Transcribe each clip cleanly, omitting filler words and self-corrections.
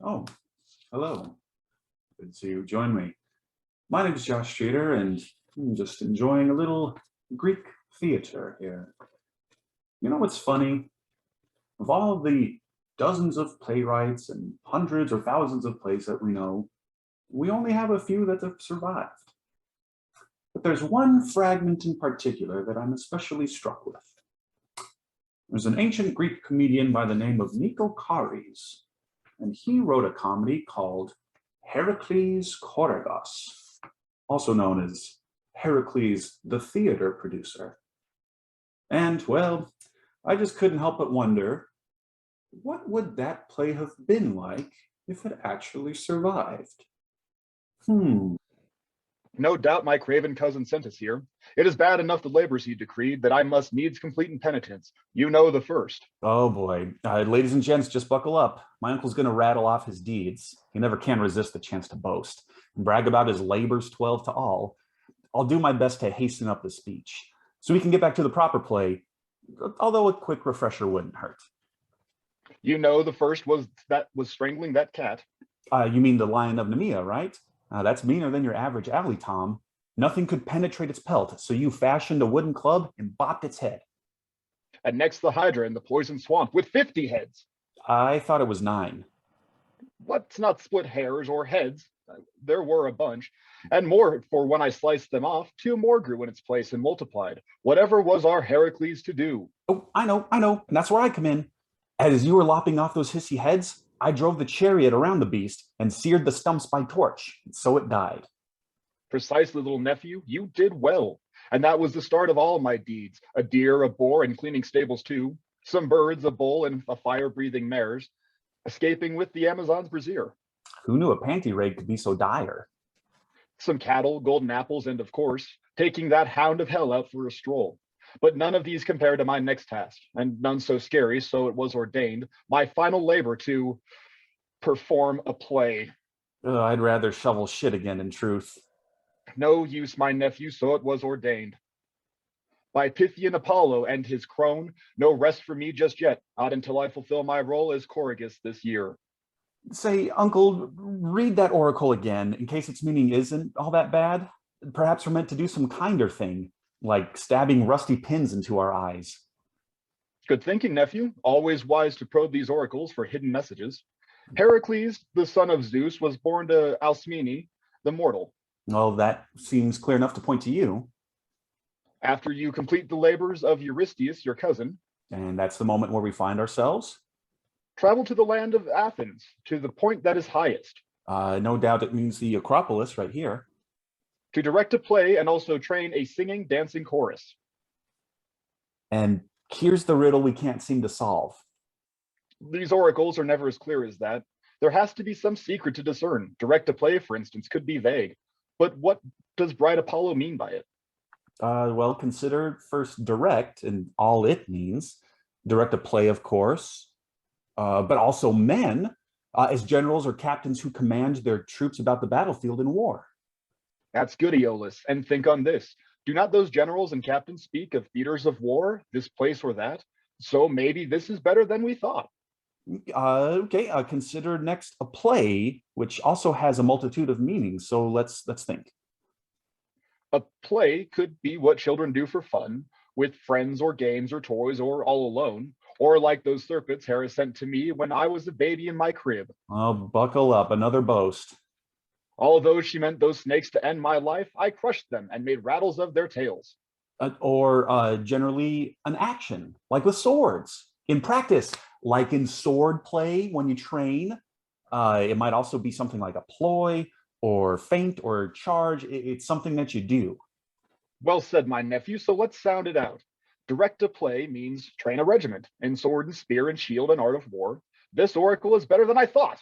Oh, hello. Good to join me. My name is Josh Streeter, and I'm just enjoying a little Greek theater here. You know what's funny? Of all the dozens of playwrights and hundreds or thousands of plays that we know, we only have a few that have survived. But there's one fragment in particular that I'm especially struck with. There's an ancient Greek comedian by the name of Nikokaris, and he wrote a comedy called Heracles Koragos, also known as Heracles the Theater Producer. And, well, I just couldn't help but wonder, what would that play have been like if it actually survived? Hmm. No doubt my craven cousin sent us here. It is bad enough the labors he decreed that I must needs complete in penitence. You know the first. Oh boy. Ladies and gents, just buckle up. My uncle's going to rattle off his deeds. He never can resist the chance to boast and brag about his labors 12 to all. I'll do my best to hasten up the speech so we can get back to the proper play, although a quick refresher wouldn't hurt. You know the first was strangling that cat. You mean the Lion of Nemea, right? That's meaner than your average alley, Tom. Nothing could penetrate its pelt, so you fashioned a wooden club and bopped its head. And next the Hydra in the poison swamp with 50 heads. I thought it was 9. Let's not split hairs or heads. There were a bunch, and more, for when I sliced them off, 2 more grew in its place and multiplied. Whatever was our Heracles to do? Oh, I know, and that's where I come in. As you were lopping off those hissy heads, I drove the chariot around the beast and seared the stumps by torch, so it died. Precisely, little nephew, you did well. And that was the start of all my deeds. A deer, a boar, and cleaning stables too. Some birds, a bull, and a fire-breathing mares. Escaping with the Amazon's brazier. Who knew a panty raid could be so dire? Some cattle, golden apples, and of course, taking that hound of hell out for a stroll. But none of these compare to my next task, and none so scary, so it was ordained, my final labor to perform a play. I'd rather shovel shit again, in truth. No use, my nephew, so it was ordained. By Pythian Apollo and his crone, no rest for me just yet, not until I fulfill my role as Corrigus this year. Say, Uncle, read that oracle again, in case its meaning isn't all that bad. Perhaps we're meant to do some kinder thing, like stabbing rusty pins into our eyes. Good thinking, nephew. Always wise to probe these oracles for hidden messages. Heracles, the son of Zeus, was born to Alcmene, the mortal. Well, that seems clear enough to point to you. After you complete the labors of Eurystheus, your cousin, and that's the moment where we find ourselves. Travel to the land of Athens, to the point that is highest. No doubt it means the Acropolis right here. To direct a play and also train a singing, dancing chorus. And here's the riddle we can't seem to solve. These oracles are never as clear as that. There has to be some secret to discern. Direct a play, for instance, could be vague. But what does Bright Apollo mean by it? Well, consider first direct and all it means. Direct a play, of course, but also men as generals or captains who command their troops about the battlefield in war. That's good, Aeolus. And think on this. Do not those generals and captains speak of theaters of war, this place or that? So maybe this is better than we thought. Okay, consider next a play, which also has a multitude of meanings. So let's think. A play could be what children do for fun, with friends or games or toys or all alone, or like those circuits Hera sent to me when I was a baby in my crib. Oh, buckle up, another boast. Although she meant those snakes to end my life, I crushed them and made rattles of their tails. Or generally an action, like with swords. In practice, like in sword play when you train. It might also be something like a ploy or feint or charge. It's something that you do. Well said, my nephew, so let's sound it out. Direct a play means train a regiment in sword and spear and shield and art of war. This oracle is better than I thought.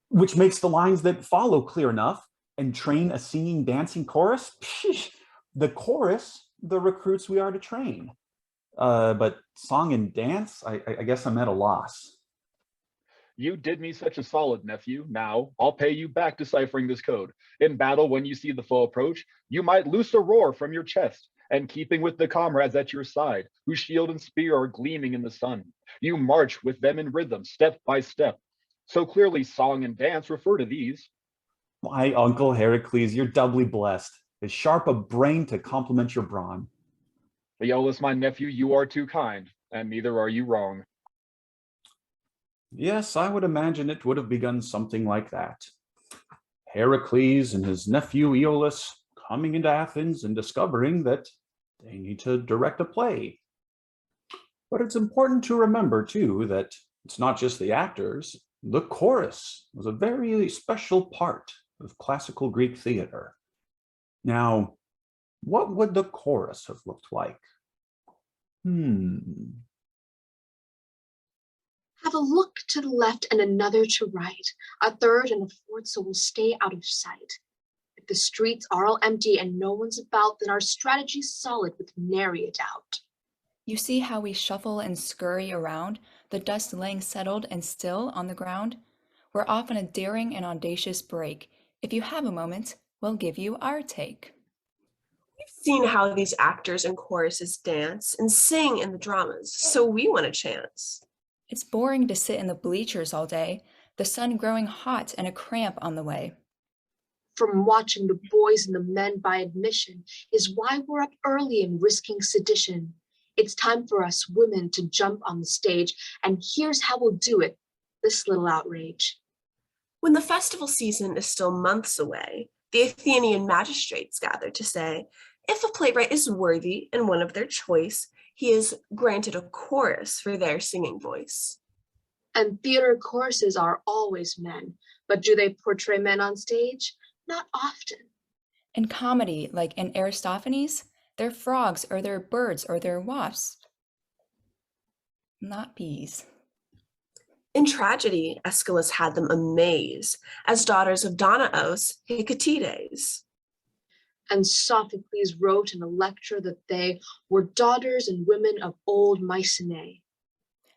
Which makes the lines that follow clear enough. And train a singing, dancing chorus? The chorus, the recruits we are to train. But song and dance, I guess I'm at a loss. You did me such a solid, nephew. Now, I'll pay you back deciphering this code. In battle, when you see the foe approach, you might loose a roar from your chest, and keeping with the comrades at your side, whose shield and spear are gleaming in the sun, you march with them in rhythm, step by step. So clearly song and dance refer to these. My uncle Heracles, you're doubly blessed. As sharp a brain to complement your brawn. Aeolus, my nephew, you are too kind, and neither are you wrong. Yes, I would imagine it would have begun something like that. Heracles and his nephew Aeolus coming into Athens and discovering that they need to direct a play. But it's important to remember, too, that it's not just the actors. The chorus was a very special part of classical Greek theater. Now, what would the chorus have looked like? Have a look to the left and another to right, a third and a fourth, so we'll stay out of sight. If the streets are all empty and no one's about, then our strategy's solid with nary a doubt. You see how we shuffle and scurry around, the dust laying settled and still on the ground? We're off on a daring and audacious break. If you have a moment, we'll give you our take. We've seen how these actors and choruses dance and sing in the dramas, so we want a chance. It's boring to sit in the bleachers all day, the sun growing hot and a cramp on the way. From watching the boys and the men by admission is why we're up early and risking sedition. It's time for us women to jump on the stage, and here's how we'll do it, this little outrage. When the festival season is still months away, the Athenian magistrates gather to say, if a playwright is worthy and one of their choice, he is granted a chorus for their singing voice. And theater choruses are always men, but do they portray men on stage? Not often. In comedy, like in Aristophanes, they're frogs or they're birds or they're wasps. Not bees. In tragedy, Aeschylus had them amaze as daughters of Danaos, Hecatides. And Sophocles wrote in Electra that they were daughters and women of old Mycenae.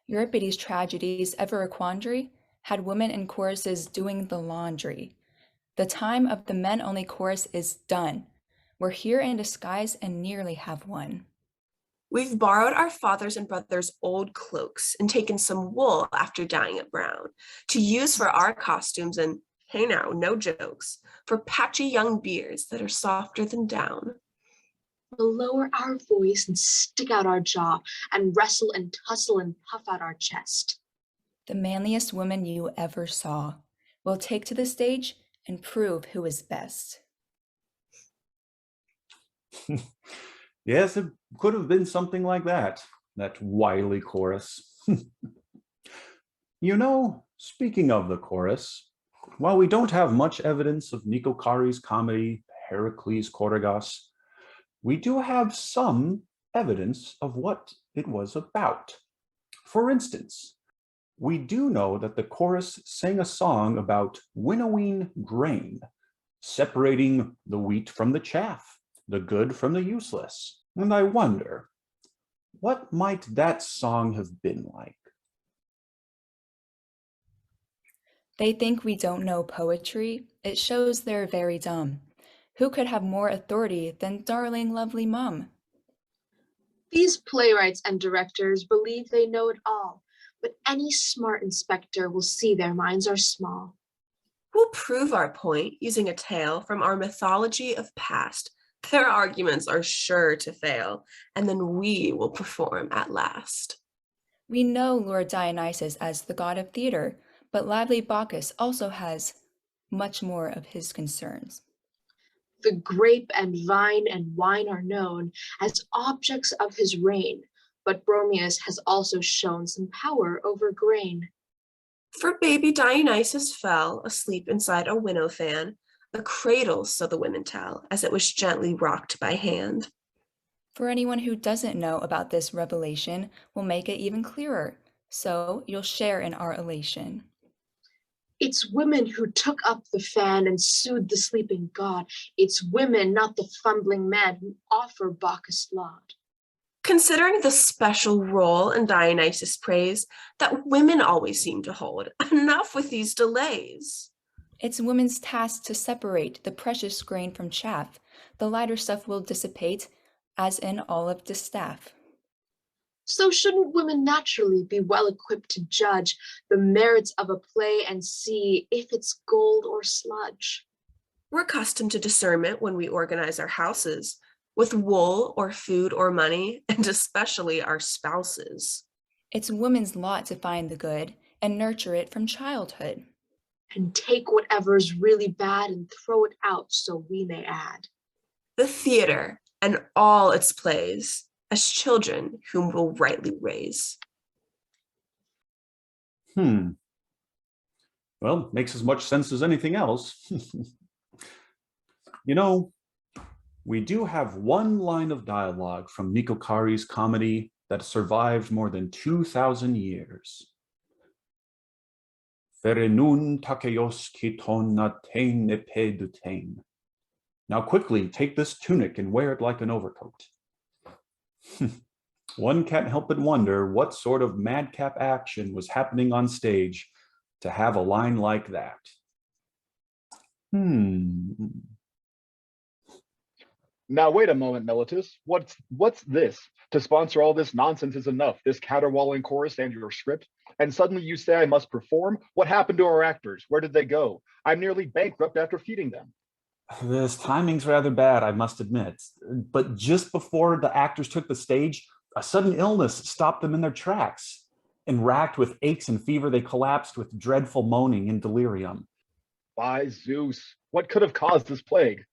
Euripides' tragedies, Ever a Quandary, had women in choruses doing the laundry. The time of the men-only chorus is done. We're here in disguise and nearly have won. We've borrowed our fathers' and brothers' old cloaks and taken some wool after dyeing it brown to use for our costumes and, hey now, no jokes, for patchy young beards that are softer than down. We'll lower our voice and stick out our jaw and wrestle and tussle and puff out our chest. The manliest woman you ever saw. We'll take to the stage and prove who is best. Yes, it could have been something like that wily chorus. You know, speaking of the chorus, while we don't have much evidence of Nicocari's comedy, Heracles Choragos, we do have some evidence of what it was about. For instance, we do know that the chorus sang a song about winnowing grain, separating the wheat from the chaff, the good from the useless. And I wonder, what might that song have been like? They think we don't know poetry. It shows they're very dumb. Who could have more authority than darling, lovely Mum? These playwrights and directors believe they know it all, but any smart inspector will see their minds are small. We'll prove our point using a tale from our mythology of past. Their arguments are sure to fail, and then we will perform at last. We know Lord Dionysus as the god of theater, but lively Bacchus also has much more of his concerns. The grape and vine and wine are known as objects of his reign, but Bromius has also shown some power over grain. For baby Dionysus fell asleep inside a winnow fan, a cradle, so the women tell, as it was gently rocked by hand. For anyone who doesn't know about this revelation, we'll make it even clearer, so you'll share in our elation. It's women who took up the fan and soothed the sleeping god. It's women, not the fumbling man, who offer Bacchus laud. Considering the special role in Dionysus' praise that women always seem to hold, enough with these delays. It's women's task to separate the precious grain from chaff. The lighter stuff will dissipate, as in olive distaff. So shouldn't women naturally be well equipped to judge the merits of a play and see if it's gold or sludge? We're accustomed to discernment when we organize our houses with wool or food or money, and especially our spouses. It's women's lot to find the good and nurture it from childhood. And take whatever's really bad and throw it out so we may add. The theater and all its plays, as children whom we'll rightly raise. Well, makes as much sense as anything else. You know, we do have one line of dialogue from Nico Kari's comedy that survived more than 2,000 years. Ferenun takeyos kiton natein epedutein. Now quickly take this tunic and wear it like an overcoat. One can't help but wonder what sort of madcap action was happening on stage to have a line like that. Now wait a moment, Meletus. What's this? To sponsor all this nonsense is enough. This caterwauling chorus and your script. And suddenly you say I must perform? What happened to our actors? Where did they go? I'm nearly bankrupt after feeding them. This timing's rather bad, I must admit. But just before the actors took the stage, a sudden illness stopped them in their tracks. And racked with aches and fever, they collapsed with dreadful moaning and delirium. By Zeus, what could have caused this plague?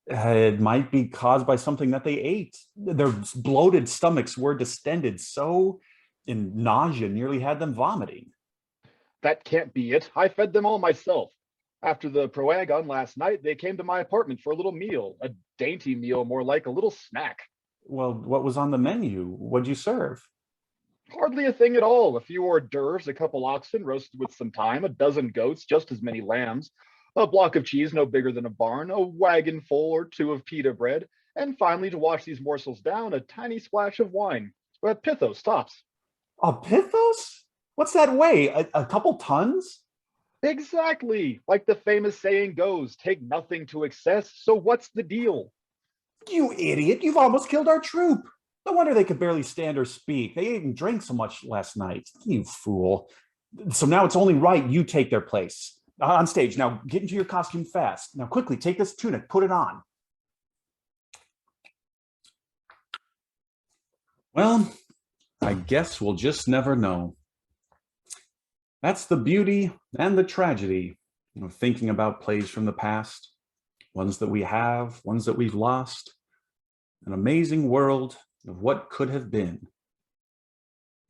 It might be caused by something that they ate. Their bloated stomachs were distended so, and nausea nearly had them vomiting. That can't be it. I fed them all myself. After the proagon last night, they came to my apartment for a little meal, a dainty meal, more like a little snack. Well, what was on the menu? What'd you serve? Hardly a thing at all. A few hors d'oeuvres, a couple oxen roasted with some thyme, a dozen goats, just as many lambs, a block of cheese no bigger than a barn, a wagon full or two of pita bread, and finally, to wash these morsels down, a tiny splash of wine. Pithos tops. A pithos? What's that weigh? A couple tons? Exactly. Like the famous saying goes, take nothing to excess. So what's the deal? You idiot, you've almost killed our troop. No wonder they could barely stand or speak. They ate and drank so much last night. You fool. So now it's only right you take their place. On stage. Now get into your costume fast. Now quickly take this tunic, put it on. Well, I guess we'll just never know. That's the beauty and the tragedy of thinking about plays from the past, ones that we have, ones that we've lost, an amazing world of what could have been.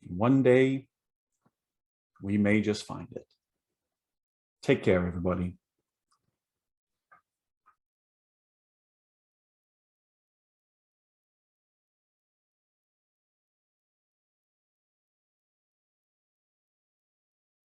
One day, we may just find it. Take care, everybody.